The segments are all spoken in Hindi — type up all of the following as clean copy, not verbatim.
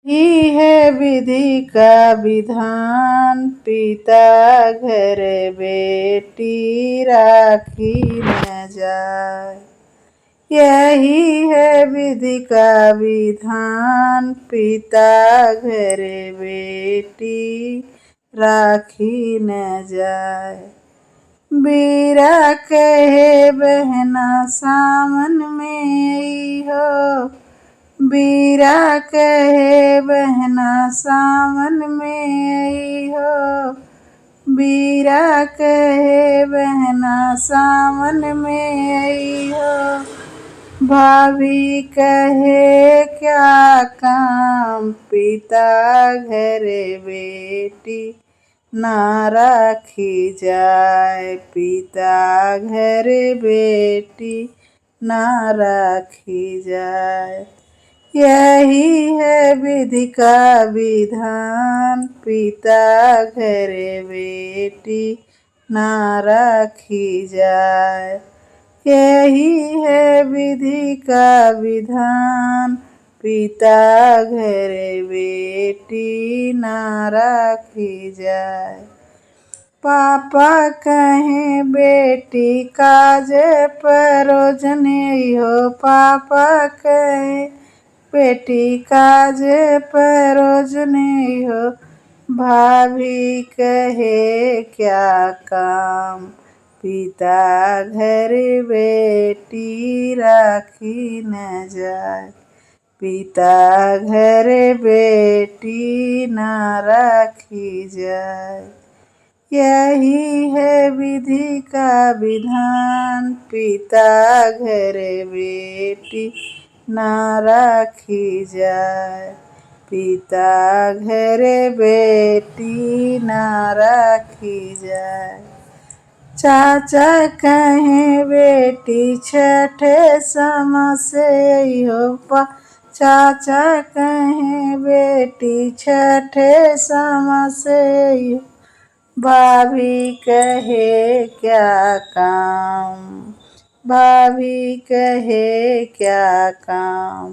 ही है विधि का विधान, पिता घर बेटी राखी न जाए। यही है विधि का विधान, पिता घर बेटी राखी न जाए। बीरा कहे बहना सावन में हो, बीरा कहे बहना सावन में हो, बीरा कहे बहना सावन में हो। भाभी कहे क्या काम, पिता घर बेटी ना राखी जाए, पिता घर बेटी ना राखी जाए। यही है विधि का विधान, पिता घर बेटी ना राखी जाए। यही है विधि का विधान, पिता घर बेटी ना राखी जाए। पापा कहें बेटी काज परोजने हो, पापा कहें बेटी काज परोजने हो। भाभी कहे क्या काम, पिता घर बेटी राखी न जाए, पिता घर बेटी ना राखी जाए। यही है विधि का विधान, पिता घर बेटी ना राखी जाए, पिता घर बेटी ना राखी जाए। चाचा कहें बेटी छठे सम से हो, चाचा कहें बेटी छठे सम से हो। भाभी कहे क्या काम, भाभी कहे क्या काम,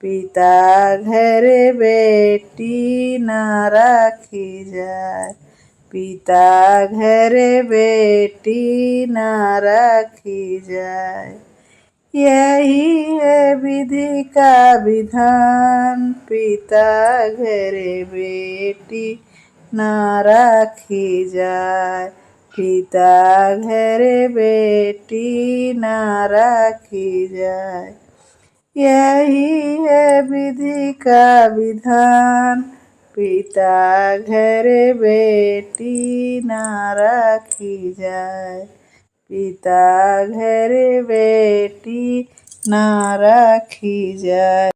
पिता घर बेटी ना राखी जाए, पिता घर बेटी ना राखी जाए। यही है विधि का विधान, पिता घर बेटी ना राखी जाए, पिता घर बेटी ना राखी जाए। यही है विधि का विधान, पिता घर बेटी ना राखी जाए, पिता घर बेटी ना राखी जाए।